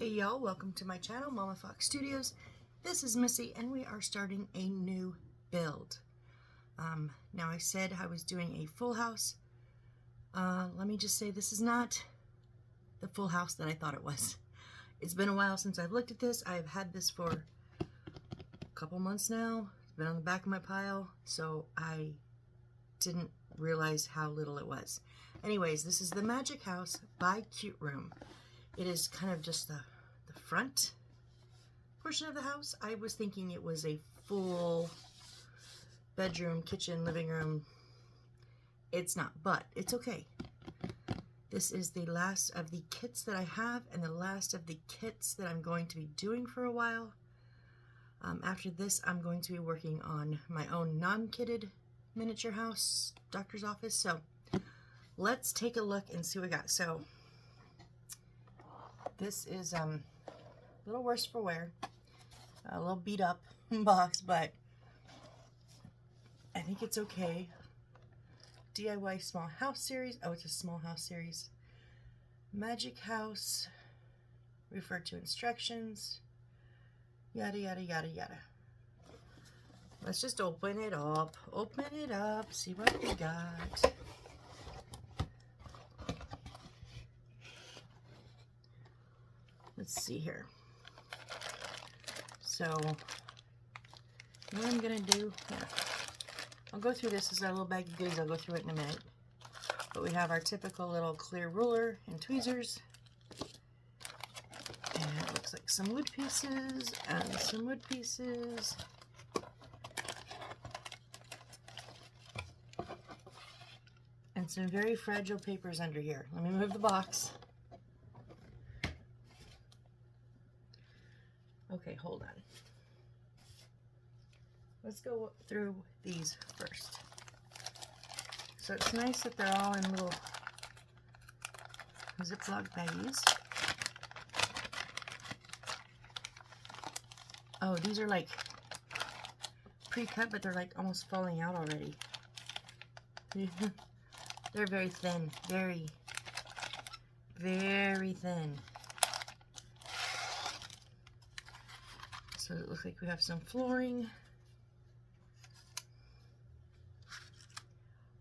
Hey y'all, welcome to my channel, Mama Fox Studios. This is Missy and we are starting a new build. Now I said I was doing a full house. Let me just say this is not the full house that I thought it was. It's been a while since I've looked at this. I've had this for a couple months now. It's been on the back of my pile, so I didn't realize how little it was. Anyways, this is the Magic House by Cute Room. It is kind of just the front portion of the house. I was thinking it was a full bedroom, kitchen, living room. It's not, but it's okay. This is the last of the kits that I have and the last of the kits that I'm going to be doing for a while. After this, I'm going to be working on my own non-kitted miniature house, doctor's office. So let's take a look and see what we got. So this is a little worse for wear, a little beat up box, but I think it's okay. DIY small house series. Oh, it's a small house series. Magic House, refer to instructions, yada yada yada yada. Let's just open it up, see what we got. Let's see here. So, what I'm gonna do, I'll go through this as a little bag of goodies. I'll go through it in a minute. But we have our typical little clear ruler and tweezers. And it looks like some wood pieces and some wood pieces. And some very fragile papers under here. Let me move the box. Okay, hold on. Let's go through these first. So it's nice that they're all in little Ziploc baggies. Oh, these are like pre-cut, but they're like almost falling out already. They're very thin, very, very thin. So it looks like we have some flooring.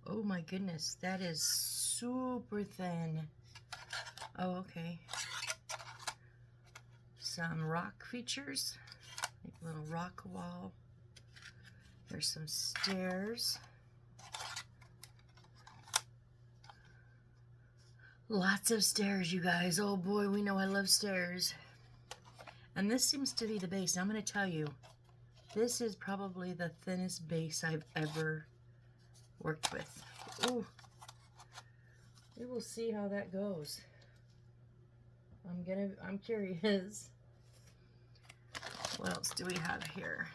Oh my goodness, that is super thin. Oh, okay. Some rock features, like a little rock wall. There's some stairs. Lots of stairs, you guys. Oh boy, we know I love stairs. And this seems to be the base. Now I'm going to tell you, this is probably the thinnest base I've ever worked with. Ooh. We will see how that goes. I'm curious. What else do we have here?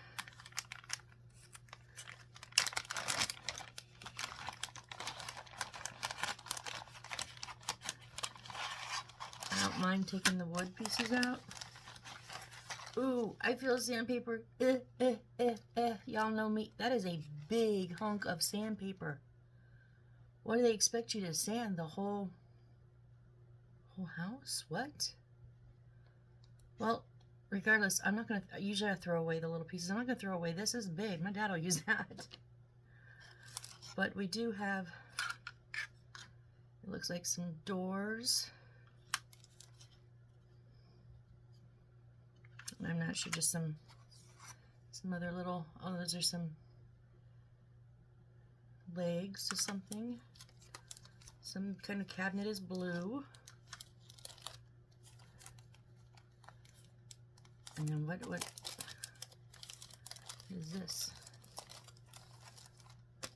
I don't mind taking the wood pieces out. Ooh, I feel sandpaper. Y'all know me. That is a big hunk of sandpaper. What do they expect you to sand? The whole house? What? Well, regardless, I'm not going to, usually I throw away the little pieces. I'm not going to throw away. This is big. My dad will use that. But we do have, it looks like some doors. I'm not sure, just some other little, oh, those are some legs to something. Some kind of cabinet is blue. And then what is this?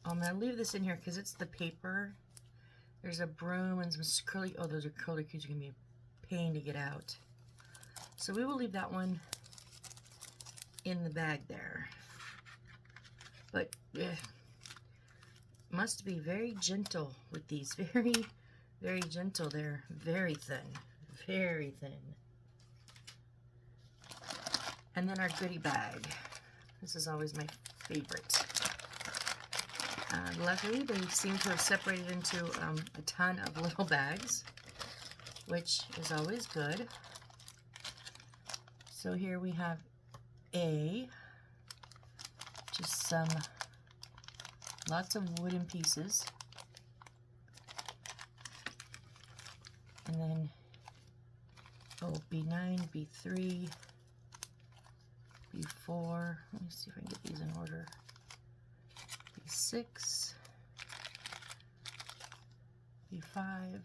Oh, I'm going to leave this in here because it's the paper. There's a broom and some curly, oh, those are curly cues. Are going to be a pain to get out. So we will leave that one in the bag there. But must be very gentle with these. Very, very gentle. They're very thin. Very thin. And then our goodie bag. This is always my favorite. Luckily, they seem to have separated into a ton of little bags, which is always good. So here we have just lots of wooden pieces. And then, B9, B3, B4. Let me see if I can get these in order. B6, B5,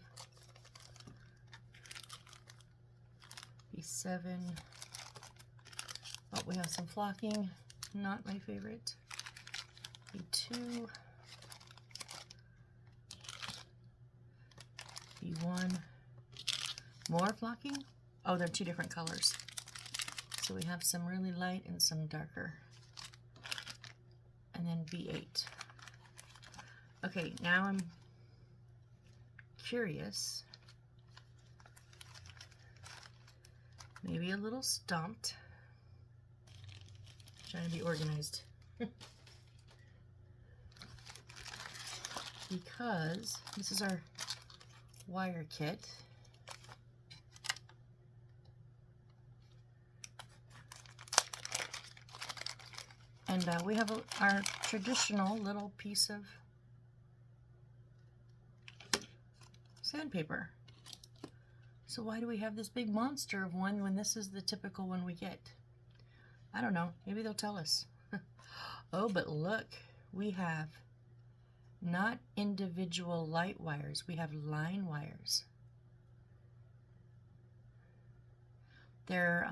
B7. Oh, we have some flocking, not my favorite. B2, B1, more flocking. Oh, they're two different colors. So we have some really light and some darker. And then B8. Okay, now I'm curious, maybe a little stumped. Trying to be organized. Because this is our wire kit. And we have our traditional little piece of sandpaper. So why do we have this big monster of one when this is the typical one we get? I don't know. Maybe they'll tell us. Oh, but look, we have not individual light wires. We have line wires. They're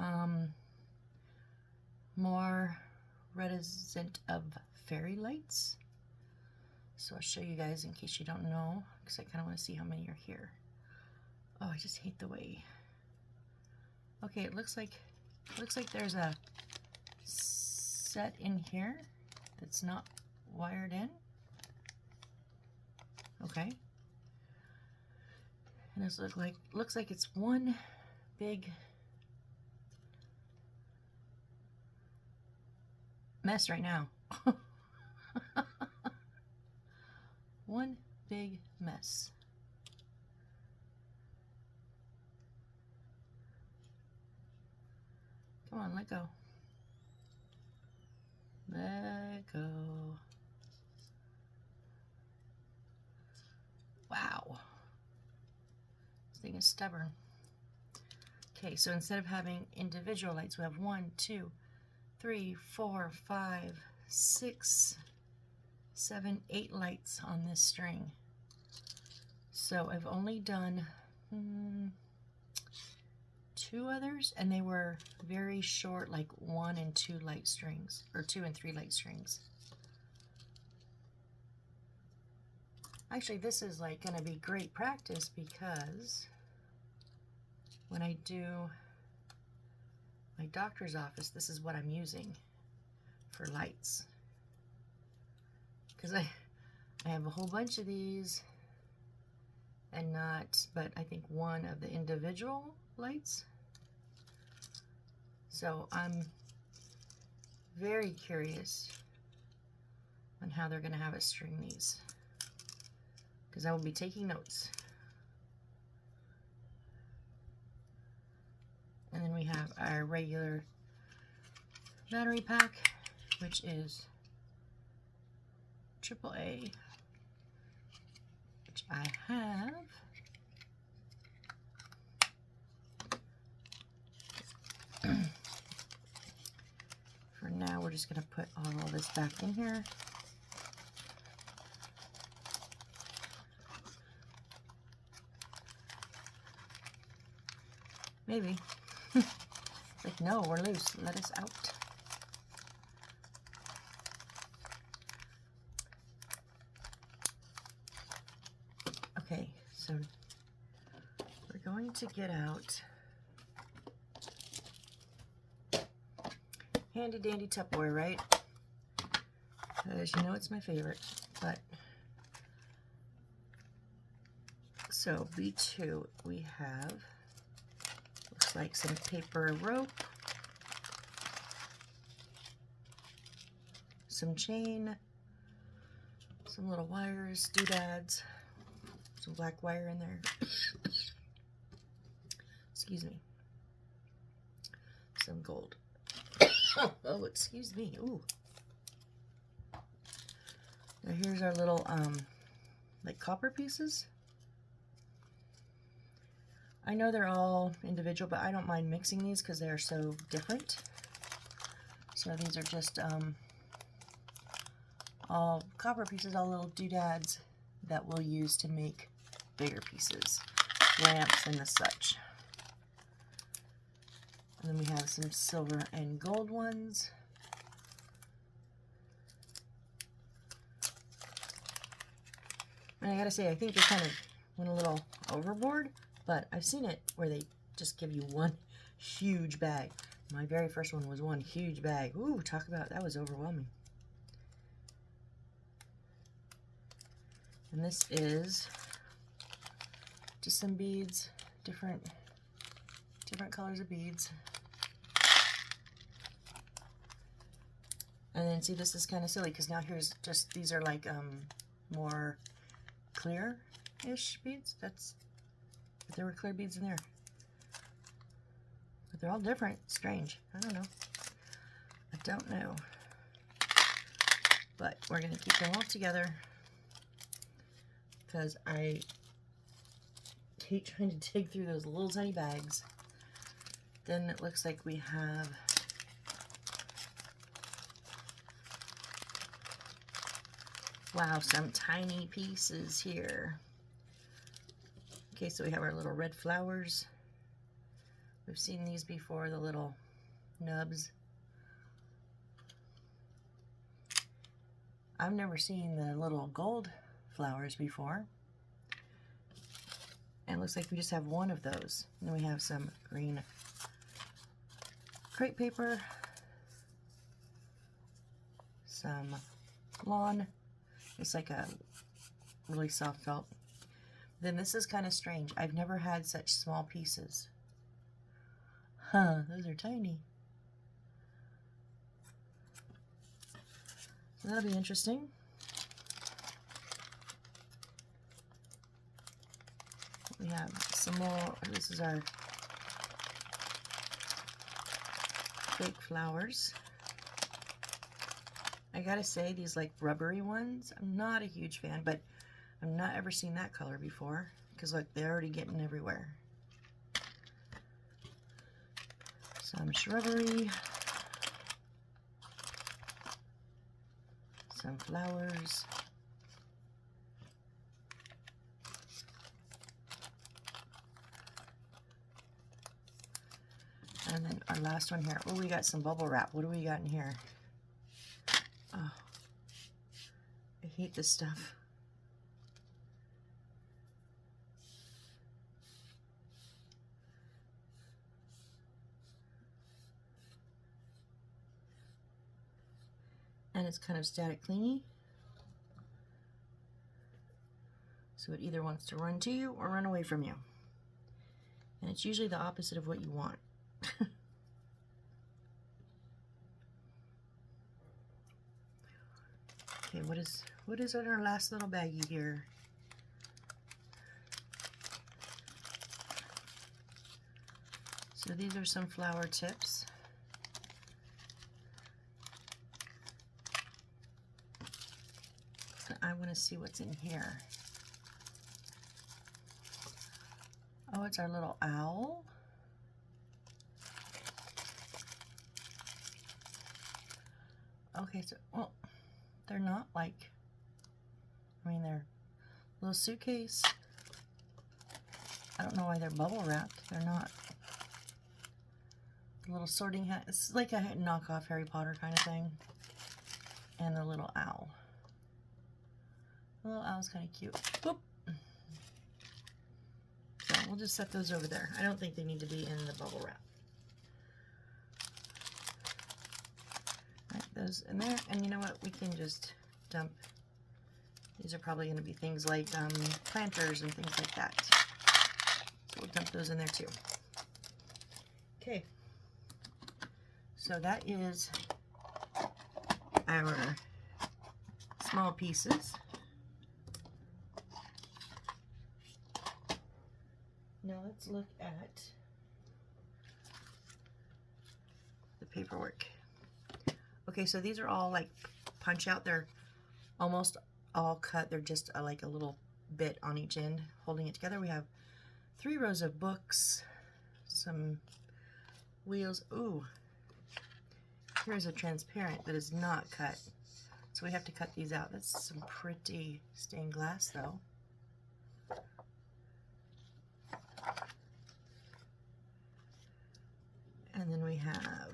more reminiscent of fairy lights. So I'll show you guys in case you don't know, because I kind of want to see how many are here. Oh, I just hate the way. Okay, it looks like there's a set in here that's not wired in. Okay. And this looks like it's one big mess right now. One big mess. Come on, let go. Let go. Wow. This thing is stubborn. Okay, so instead of having individual lights, we have 1, 2, 3, 4, 5, 6, 7, 8 lights on this string. So I've only done 2 others, and they were very short, like 1 and 2 light strings, or 2 and 3 light strings. Actually, this is like going to be great practice, because when I do my doctor's office, this is what I'm using for lights. Because I have a whole bunch of these, and but I think one of the individual lights. So I'm very curious on how they're going to have us string these, because I will be taking notes. And then we have our regular battery pack, which is AAA, which I have. For now, we're just going to put all this back in here. Maybe. Like, no, we're loose. Let us out. Okay, so we're going to get out handy dandy Tupperware, right? Because you know it's my favorite. But so B2, we have, looks like some paper rope, some chain, some little wires, doodads, some black wire in there. Excuse me. some gold. Oh, excuse me. Ooh. Now here's our little like copper pieces. I know they're all individual, but I don't mind mixing these because they are so different. So these are just all copper pieces, all little doodads that we'll use to make bigger pieces, lamps and the such. And then we have some silver and gold ones. And I gotta say, I think they kind of went a little overboard, but I've seen it where they just give you one huge bag. My very first one was one huge bag. Ooh, talk about, that was overwhelming. And this is just some beads, different colors of beads. And then see, this is kind of silly because now here's just, these are like more clear-ish beads. That's, if there were clear beads in there. But they're all different. Strange. I don't know. I don't know. But we're going to keep them all together because I hate trying to dig through those little tiny bags. Then it looks like we have wow, some tiny pieces here. Okay, so we have our little red flowers. We've seen these before, the little nubs. I've never seen the little gold flowers before. And it looks like we just have one of those. And then we have some green crepe paper, some lawn. It's like a really soft felt. Then this is kind of strange. I've never had such small pieces. Huh, those are tiny. So that'll be interesting. We have some more, this is our fake flowers. I gotta say, these like rubbery ones, I'm not a huge fan, but I've not ever seen that color before. Because look, they're already getting everywhere. Some shrubbery. Some flowers. And then our last one here. Oh, we got some bubble wrap. What do we got in here? Oh, I hate this stuff. And it's kind of static clingy. So it either wants to run to you or run away from you. And it's usually the opposite of what you want. Okay, what is in our last little baggie here? So these are some flower tips. I want to see what's in here. Oh, it's our little owl. Okay, so, well, they're not like, I mean, they're a little suitcase. I don't know why they're bubble wrapped. They're not. A little sorting hat. It's like a knockoff Harry Potter kind of thing. And a little owl. The little owl's kind of cute. Boop. So we'll just set those over there. I don't think they need to be in the bubble wrap. Right, those in there. And you know what? We can just dump. These are probably going to be things like planters and things like that. So we'll dump those in there too. Okay. So that is our small pieces. Now let's look at paperwork. Okay, so these are all like punch out. They're almost all cut. They're just like a little bit on each end holding it together. We have 3 rows of books, some wheels. Ooh, here's a transparent that is not cut. So we have to cut these out. That's some pretty stained glass though. And then we have,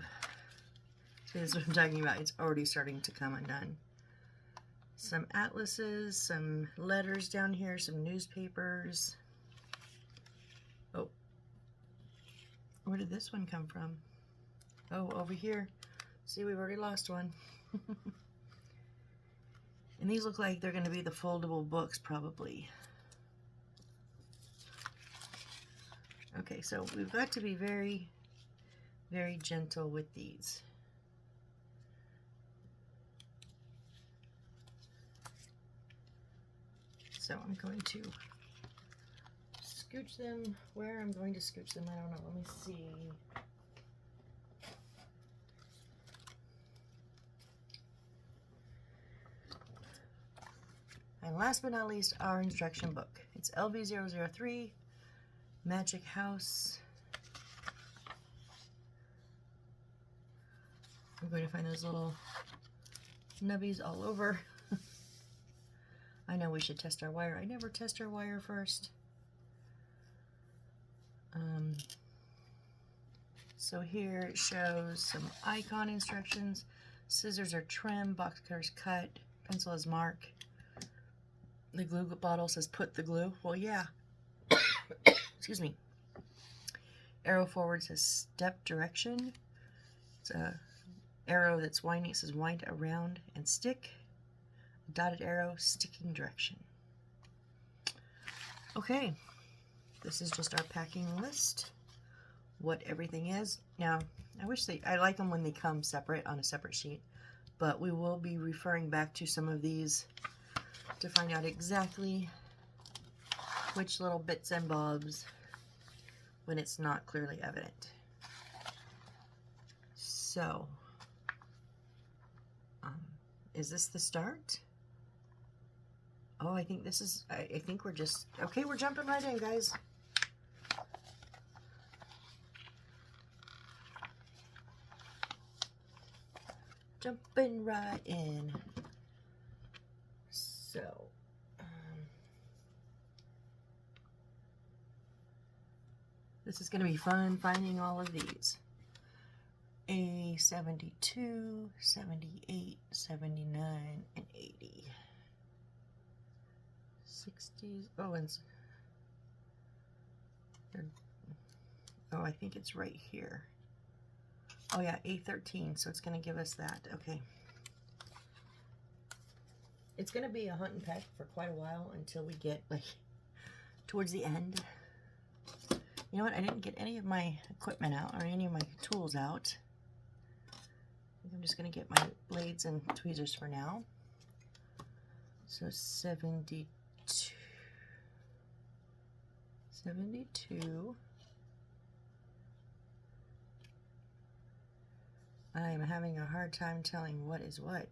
see, this is what I'm talking about. It's already starting to come undone. Some atlases, some letters down here, some newspapers. Oh, where did this one come from? Oh, over here. See, we've already lost one. And these look like they're going to be the foldable books, probably. Okay, so we've got to be very, very gentle with these. So I'm going to scooch them. Where I'm going to scooch them, I don't know. Let me see. And last but not least, our instruction book. It's LV003, Magic House. I'm going to find those little nubbies all over. I know we should test our wire. I never test our wire first. So here it shows some icon instructions. Scissors are trim, box cutters cut, pencil is mark. The glue bottle says put the glue. Well, yeah. Excuse me. Arrow forward says step direction. It's a arrow that's winding. It says wind around and stick. Dotted arrow, sticking direction. Okay, this is just our packing list. What everything is. Now, I like them when they come separate on a separate sheet, but we will be referring back to some of these to find out exactly which little bits and bobs when it's not clearly evident. So, is this the start? Oh, I think this is, I think we're just, okay, we're jumping right in, guys. Jumping right in. So, this is going to be fun finding all of these. A 72, 78, 79, and 80. 60s. Oh, and oh, I think it's right here. Oh yeah, A13. So it's going to give us that. Okay. It's going to be a hunt and peck for quite a while until we get like towards the end. You know what? I didn't get any of my equipment out or any of my tools out. I think I'm just going to get my blades and tweezers for now. So 72. 72. I'm having a hard time telling what is what.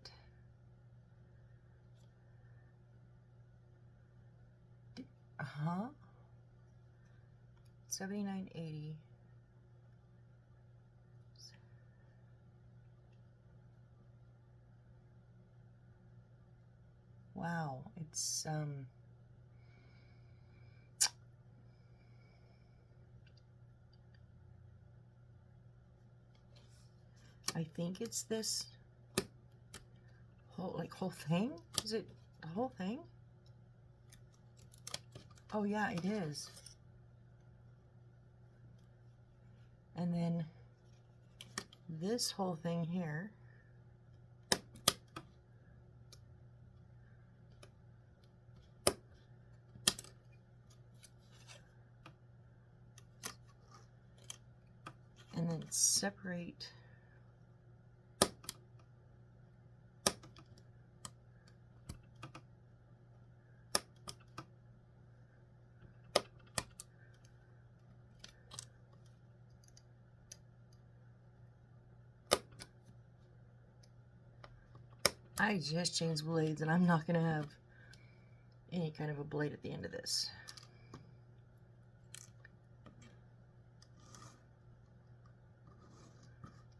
Uh-huh. 79, 80. Wow, it's I think it's this whole thing. Is it the whole thing? Oh yeah, it is. And then this whole thing here. And then separate I just changed blades and I'm not going to have any kind of a blade at the end of this.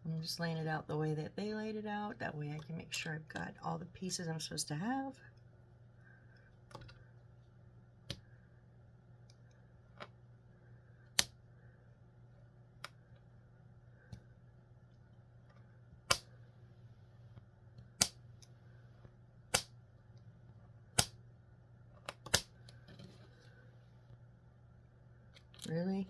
I'm just laying it out the way that they laid it out. That way I can make sure I've got all the pieces I'm supposed to have. Really?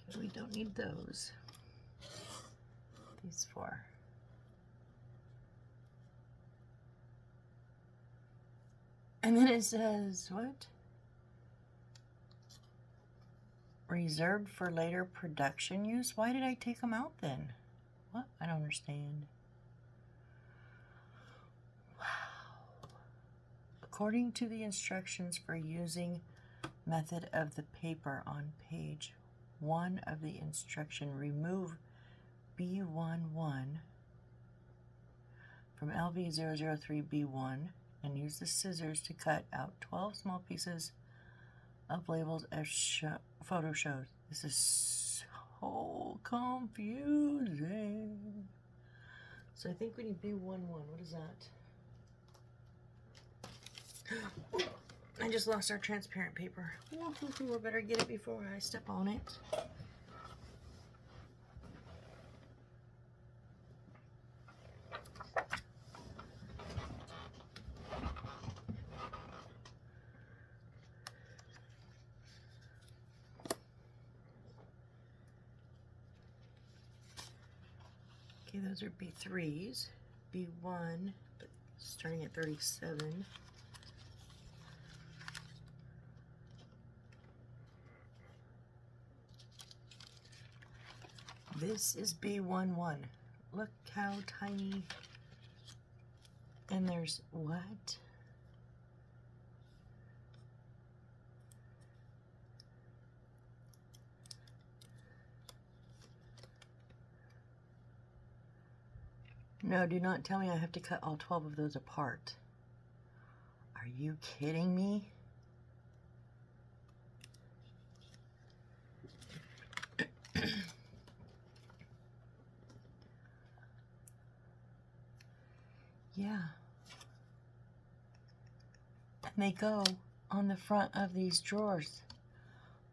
Okay, we don't need those. These four. And then it says, what? Reserved for later production use? Why did I take them out then? What? I don't understand. Wow. According to the instructions for using method of the paper on page 1 of the instruction, remove B11 from LV003B1 and use the scissors to cut out 12 small pieces of labels as photo shows. This is so confusing. So I think we need B11. What is that? I just lost our transparent paper. We better get it before I step on it. Okay, those are B3s. B1, but starting at 37. This is B11. Look how tiny. And there's what? No, do not tell me I have to cut all 12 of those apart. Are you kidding me? Yeah. And they go on the front of these drawers.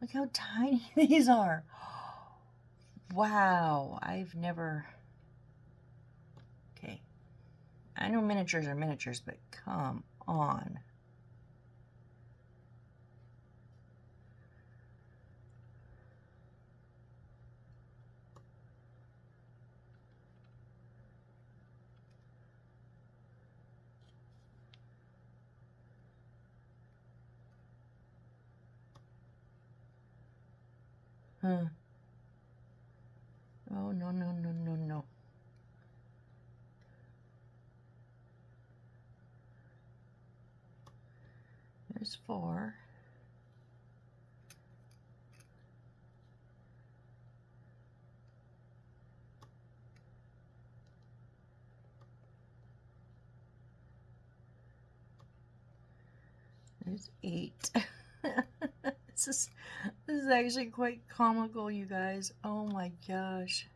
Look how tiny these are. Wow, I've never... Okay. I know miniatures are miniatures, but come on. Huh. Oh, no, no, no, no, no. There's 4. There's 8. This is actually quite comical, you guys. Oh my gosh.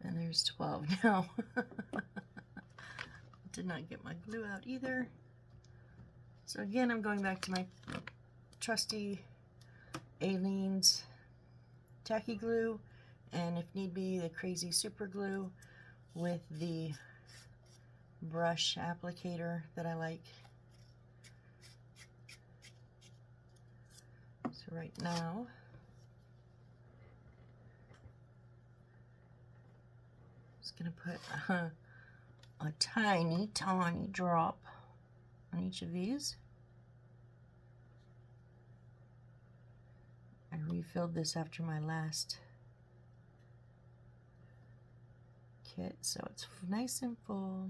And there's 12 now. Did not get my glue out either. So again, I'm going back to my trusty Aleene's tacky glue, and if need be, the crazy super glue with the brush applicator that I like. So right now, Just gonna put a tiny, tiny drop on each of these. I refilled this after my last kit, so it's nice and full.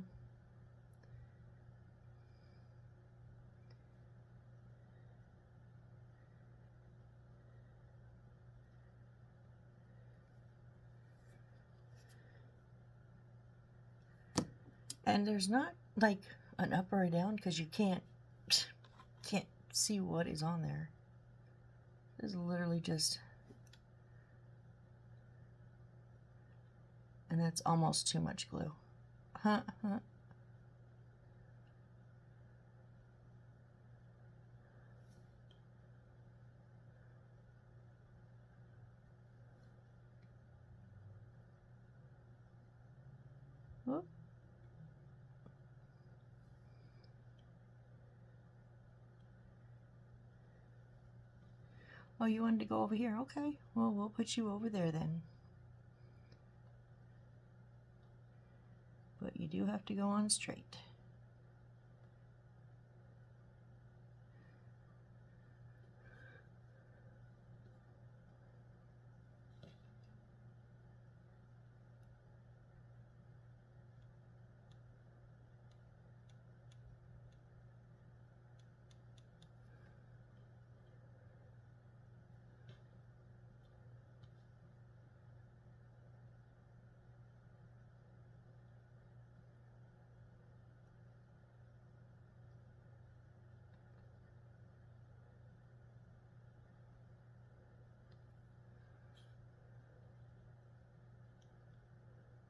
And there's not like an up or a down because you can't see what is on there. This is literally just, and that's almost too much glue. Whoop. Oh, you wanted to go over here? Okay, well, we'll put you over there then. But you do have to go on straight.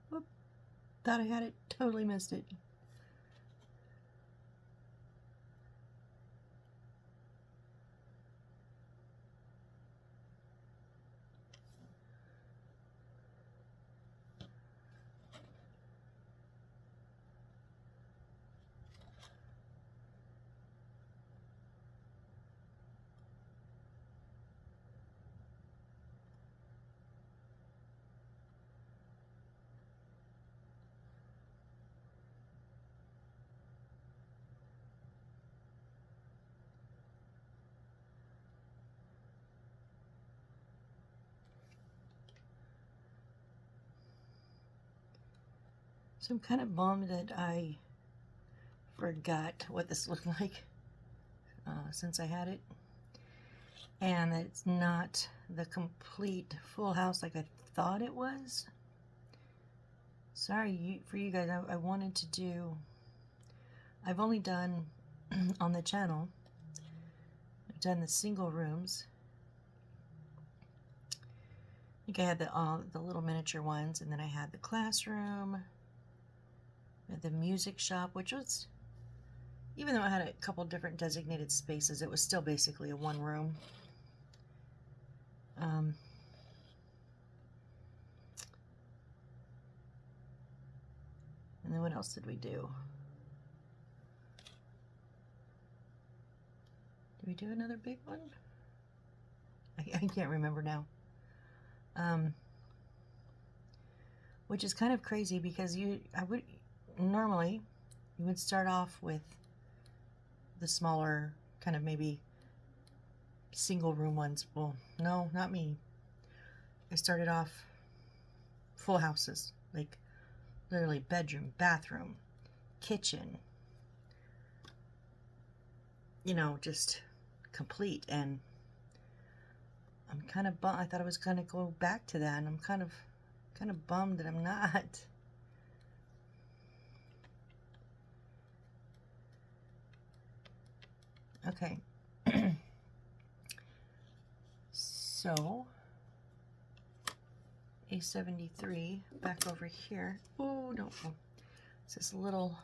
Whoop. Thought I had it, totally missed it. So I'm kind of bummed that I forgot what this looked like since I had it, and that it's not the complete full house like I thought it was. Sorry for you guys. I wanted to do, I've only done on the channel, I've done the single rooms. I think I had the little miniature ones, and then I had the classroom, the music shop, which was, even though it had a couple different designated spaces, it was still basically a one room. And then what else did we do? Did we do another big one? I can't remember now. Which is kind of crazy because normally you would start off with the smaller kind of maybe single room ones. Well, no, not me. I started off full houses, like literally bedroom, bathroom, kitchen, you know, just complete. And I'm kind of bummed. I thought I was going to go back to that, and I'm kind of bummed that I'm not. Okay. So A73 back over here. Oh no, it's this little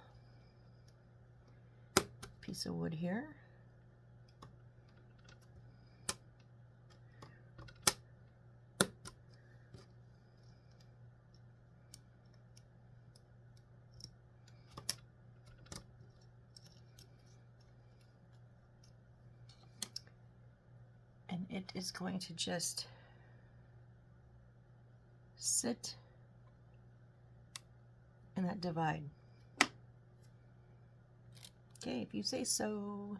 piece of wood here. And it is going to just sit in that divide. Okay, if you say so.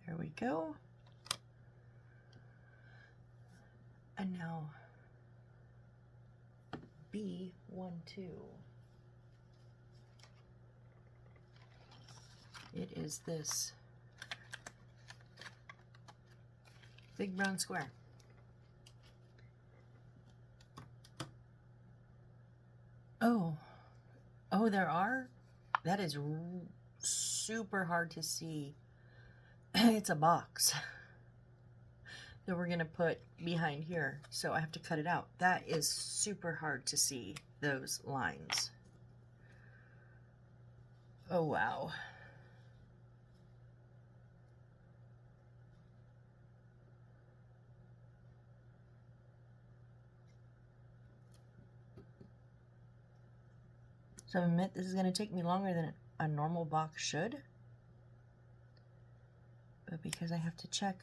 There we go. And now B12. It is this big brown square. Oh, there are? That is super hard to see. It's a box that we're going to put behind here, so I have to cut it out. That is super hard to see, those lines. Oh, wow. So I admit this is going to take me longer than a normal box should. But because I have to check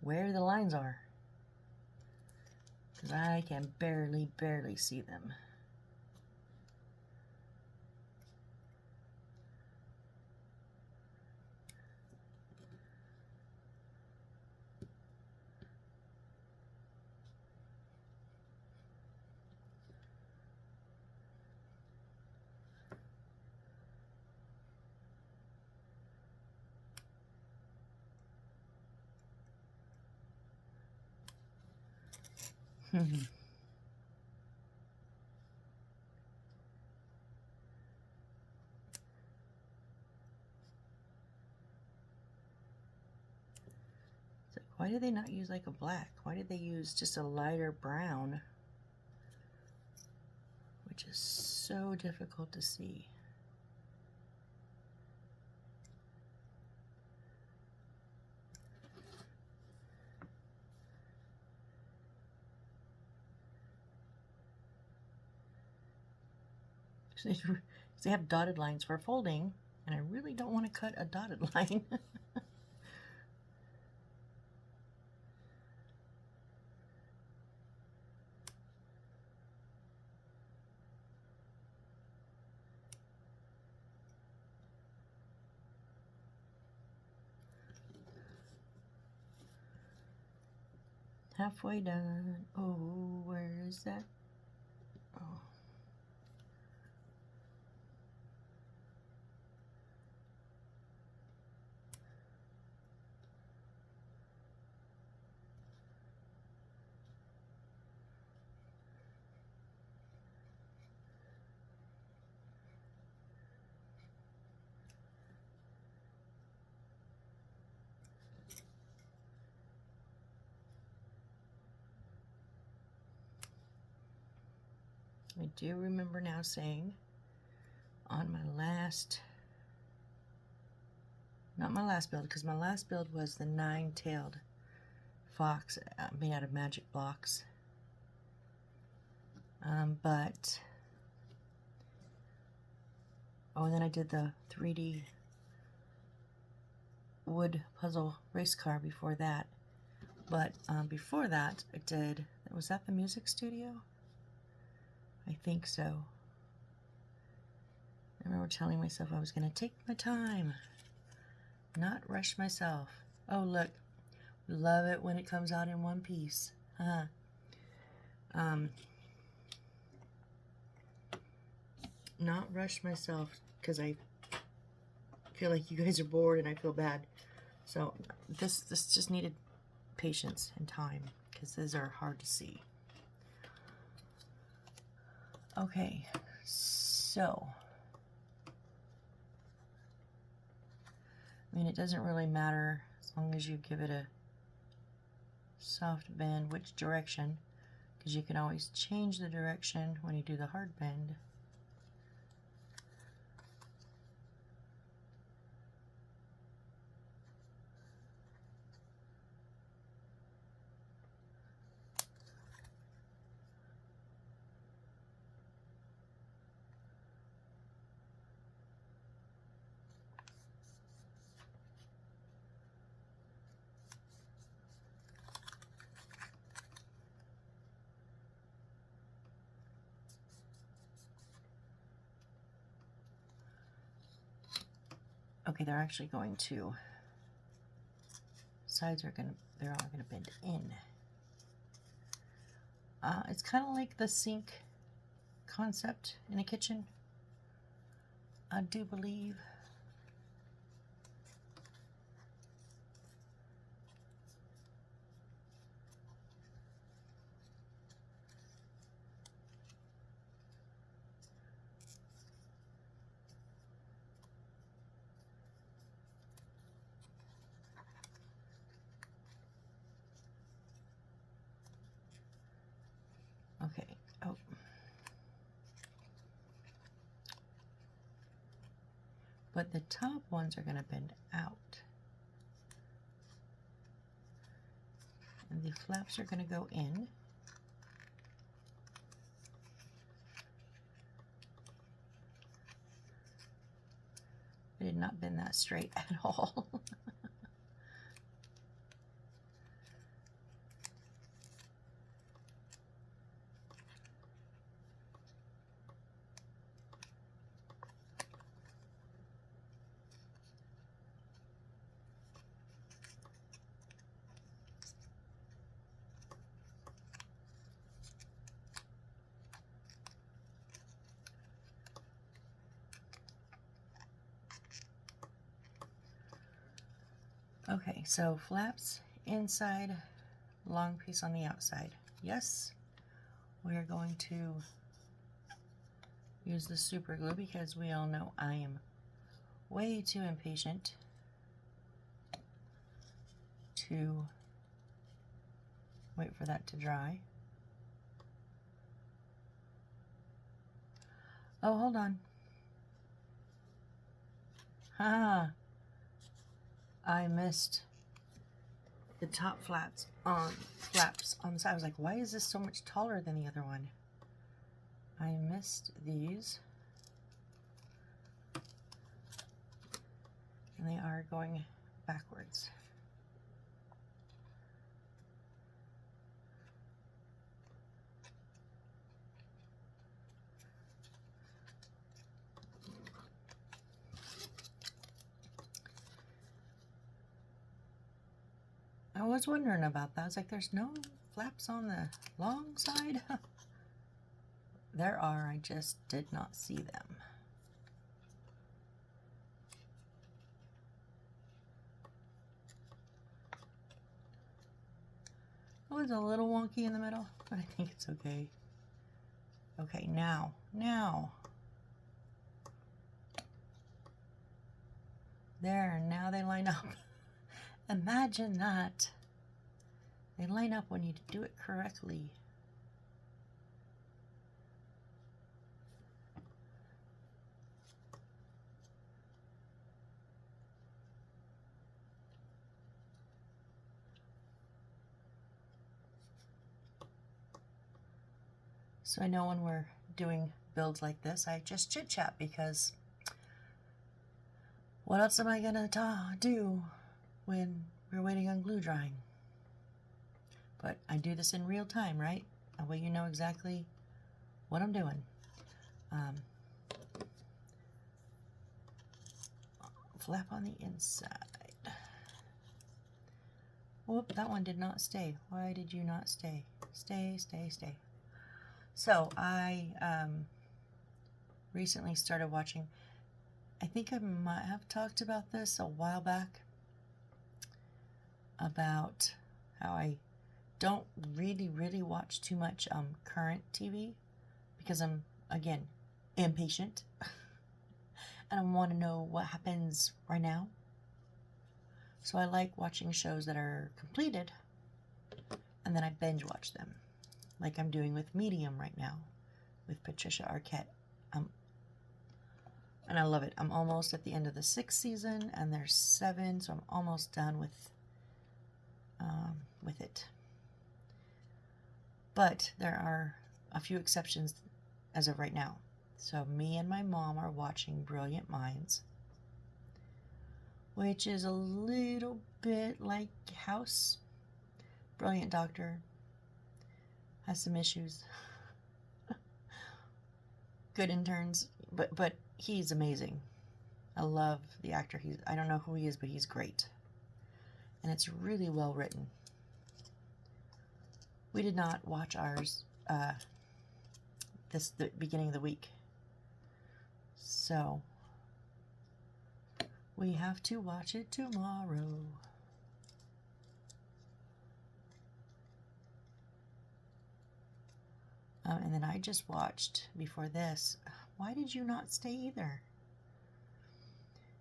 where the lines are, because I can barely see them. Why did they not use like a black? Why did they use just a lighter brown? Which is so difficult to see. They have dotted lines for folding, and I really don't want to cut a dotted line. Halfway done. Oh, where is that? Oh. I do remember now saying on my last, not my last build, because my last build was the 9-tailed fox made out of magic blocks. And then I did the 3D wood puzzle race car before that. But before that, I did, was that the music studio? I think so. I remember telling myself I was going to take my time, not rush myself. Oh, look. Love it when it comes out in one piece. Not rush myself because I feel like you guys are bored and I feel bad. So this just needed patience and time because these are hard to see. Okay, so I mean, it doesn't really matter as long as you give it a soft bend which direction, because you can always change the direction when you do the hard bend. Okay, they're actually going to, they're all gonna bend in. It's kind of like the sink concept in a kitchen, I do believe. Okay, oh. But the top ones are going to bend out. And the flaps are going to go in. I did not bend that straight at all. Okay, so flaps inside, long piece on the outside. Yes, we are going to use the super glue because we all know I am way too impatient to wait for that to dry. Oh, hold on. Ha! I missed the top flaps on the side. I was like, why is this so much taller than the other one? I missed these. And they are going backwards. I was wondering about that. I was like, there's no flaps on the long side? There are, I just did not see them. It was a little wonky in the middle, but I think it's okay. Okay, now. There, now they line up. Imagine that. They line up when you do it correctly. So I know when we're doing builds like this, I just chit chat because what else am I gonna do when we're waiting on glue drying? But I do this in real time, right? That way you know exactly what I'm doing. Flap on the inside. Whoop, that one did not stay. Why did you not stay? Stay. So I recently started watching, I think I might have talked about this a while back, about how I don't really watch too much current TV because I'm, again, impatient and I want to know what happens right now. So I like watching shows that are completed and then I binge watch them. like I'm doing with Medium right now with Patricia Arquette. And I love it. I'm almost at the end of the 6th season, and there's 7, so I'm almost done with it. But there are a few exceptions as of right now. So me and my mom are watching Brilliant Minds, which is a little bit like House. Brilliant doctor, has some issues. Good interns, but he's amazing. I love the actor. I don't know who he is, but he's great. And it's really well written. We did not watch ours the beginning of the week. So we have to watch it tomorrow. And then I just watched, before this, Why Did You Not Stay Either?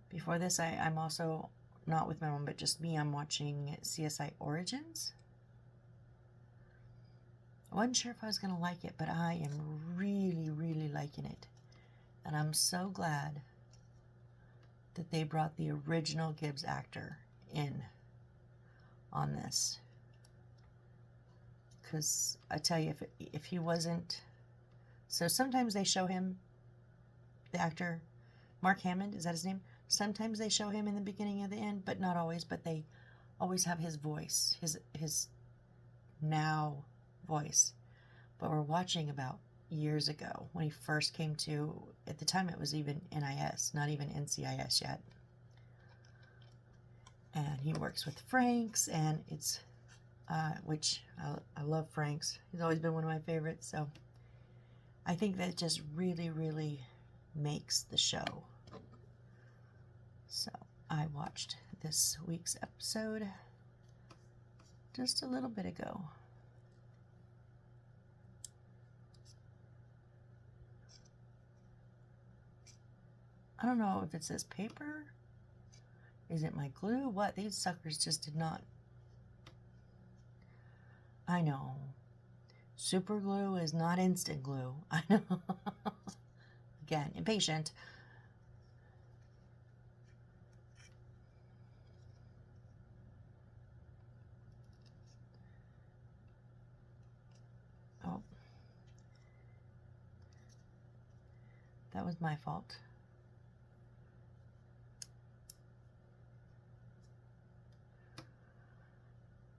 Before this, I'm also, not with my mom, but just me, I'm watching CSI Origins. I wasn't sure if I was going to like it, but I am really, really liking it. And I'm so glad that they brought the original Gibbs actor in on this. Because I tell you, if he wasn't... So sometimes they show him, the actor, Mark Hammond, is that his name? Sometimes they show him in the beginning and the end, but not always. But they always have his voice, his now voice. But we're watching about years ago when he first came to, at the time it was even NIS, not even NCIS yet. And he works with Franks, and it's... which I love Frank's. He's always been one of my favorites, so I think that just really, really makes the show. So I watched this week's episode just a little bit ago. I don't know if it says paper. Is it my glue? What? These suckers just did not... I know. Super glue is not instant glue. I know. Again, impatient. Oh. That was my fault.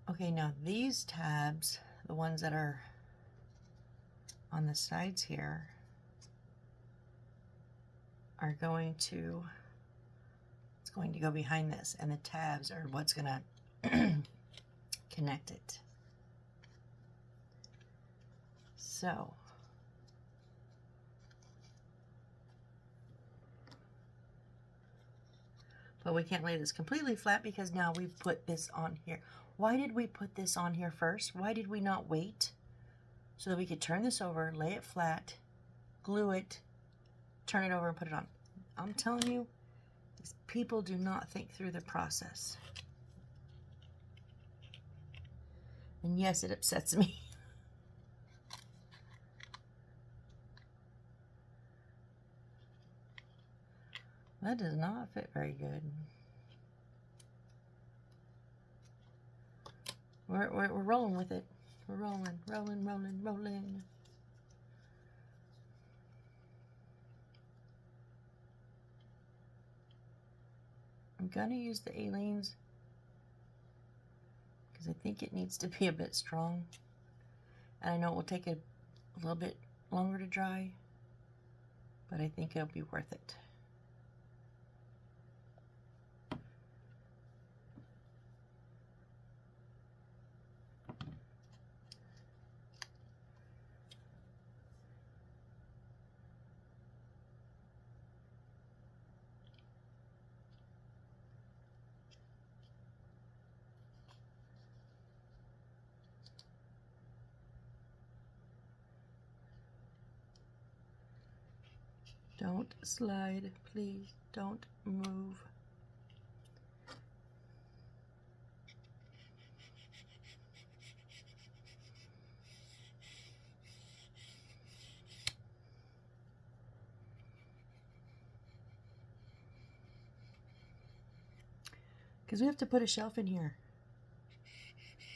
Okay, now these tabs, the ones that are on the sides here, are going to, it's going to go behind this, and the tabs are what's going to connect it. So, but we can't lay this completely flat because now we've put this on here. Why did we put this on here first? Why did we not wait so that we could turn this over, lay it flat, glue it, turn it over, and put it on? I'm telling you, these people do not think through the process. And yes, it upsets me. That does not fit very good. We're rolling with it. We're rolling. I'm gonna use the Aleene's because I think it needs to be a bit strong. And I know it will take a little bit longer to dry, but I think it'll be worth it. Don't slide, please. Don't move. Because we have to put a shelf in here.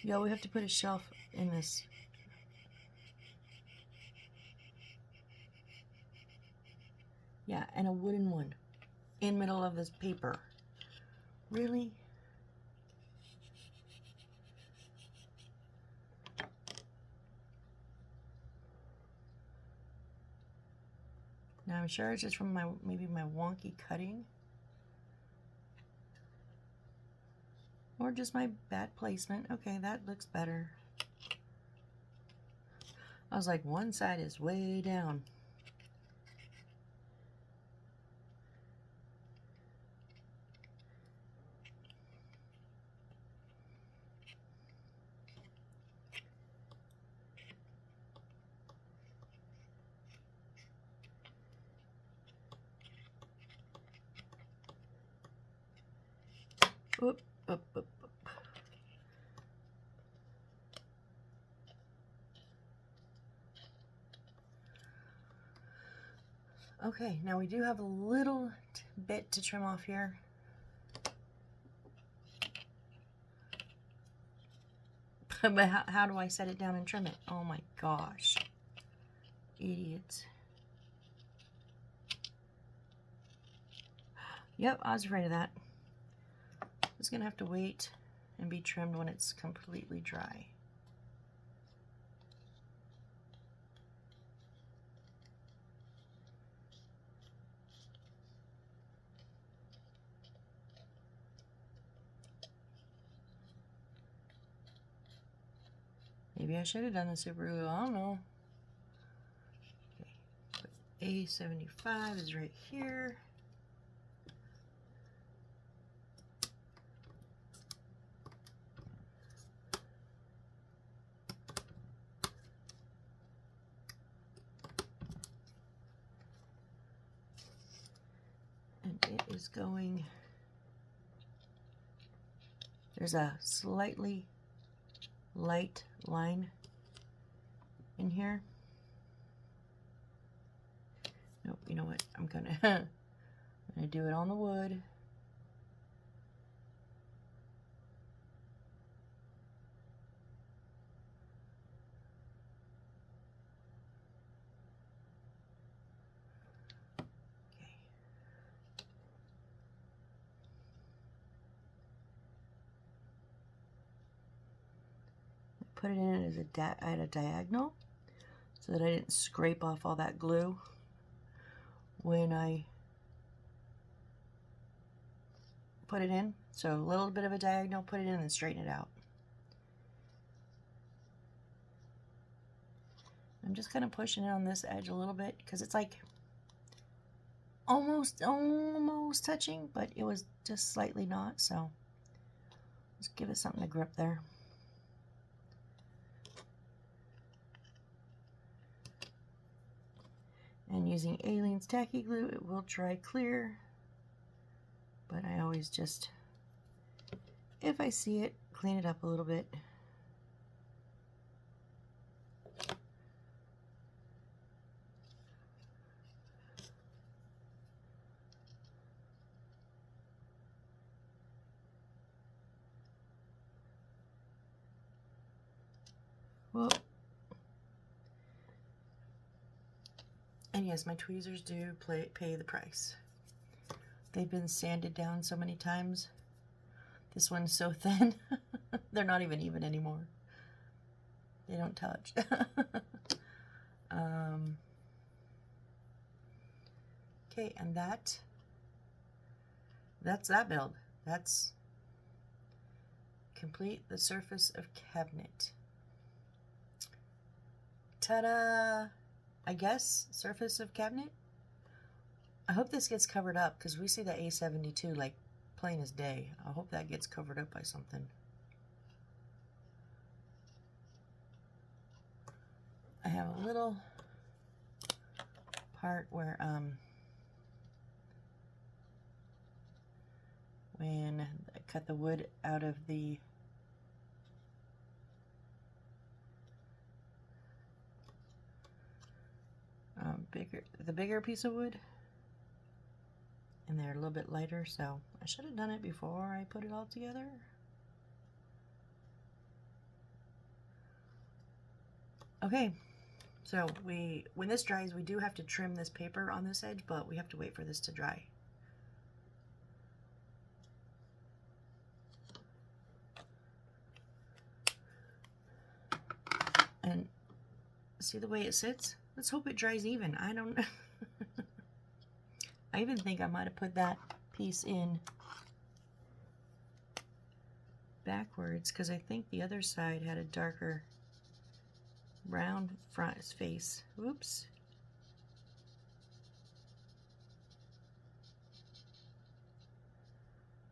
Yeah, we have to put a shelf in this. Yeah, and a wooden one in middle of this paper. Really? Now I'm sure it's just from maybe my wonky cutting. Or just my bad placement. Okay, that looks better. I was like, one side is way down. Oop, oop, oop, oop. Okay, now we do have a little bit to trim off here. But how do I set it down and trim it? Oh my gosh. Idiots. Yep, I was afraid of that. It's gonna have to wait and be trimmed when it's completely dry. Maybe I should have done the super glue, I don't know. Okay, A75 is right here. And it is going, there's a slightly light line in here. Nope, you know what? I'm gonna do it on the wood. Okay. Put it in as at a diagonal so that I didn't scrape off all that glue when I put it in. So a little bit of a diagonal, put it in and straighten it out. I'm just kind of pushing it on this edge a little bit because it's like almost touching, but it was just slightly not, so just give it something to grip there. And using Aleene's tacky glue, it will dry clear, but I always just, if I see it, clean it up a little bit. Whoop. And yes, my tweezers do pay the price. They've been sanded down so many times. This one's so thin, they're not even anymore. They don't touch. Okay, and that's that build. That's complete the surface of cabinet. Ta-da! I guess surface of cabinet. I hope this gets covered up because we see the A72 like plain as day. I hope that gets covered up by something. I have a little part where when I cut the wood out of the bigger piece of wood, and they're a little bit lighter, so I should have done it before I put it all together. Okay, so when this dries, we do have to trim this paper on this edge, but we have to wait for this to dry. And see the way it sits? Let's hope it dries even. I don't know. I even think I might have put that piece in backwards because I think the other side had a darker brown front face. Whoops.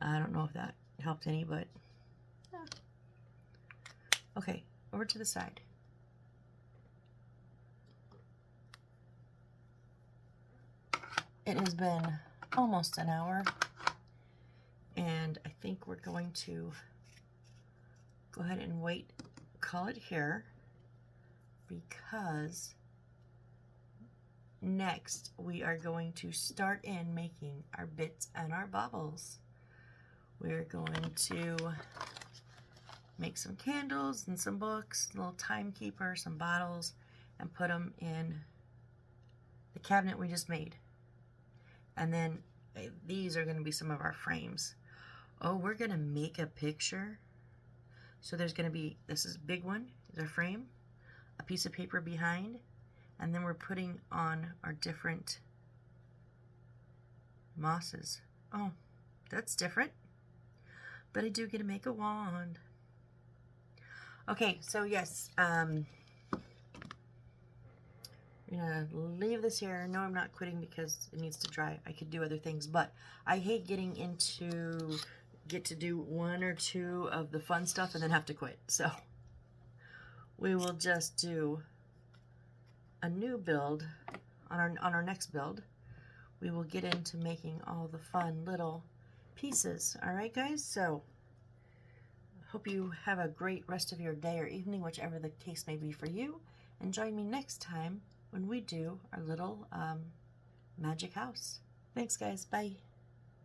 I don't know if that helped any, but yeah. Okay, over to the side. It has been almost an hour, and I think we're going to go ahead and call it here, because next we are going to start in making our bits and our baubles. We're going to make some candles and some books, a little timekeeper, some bottles, and put them in the cabinet we just made. And then these are going to be some of our frames. Oh, we're going to make a picture. So there's going to be, this is a big one, is our frame, a piece of paper behind, and then we're putting on our different mosses. Oh, that's different. But I do get to make a wand. Okay, so yes, I'm gonna leave this here. No, I'm not quitting because it needs to dry. I could do other things, but I hate getting get to do one or two of the fun stuff and then have to quit. So we will just do a new build on our next build. We will get into making all the fun little pieces. All right, guys. So hope you have a great rest of your day or evening, whichever the case may be for you. And join me next time when we do our little magic house. Thanks, guys. Bye.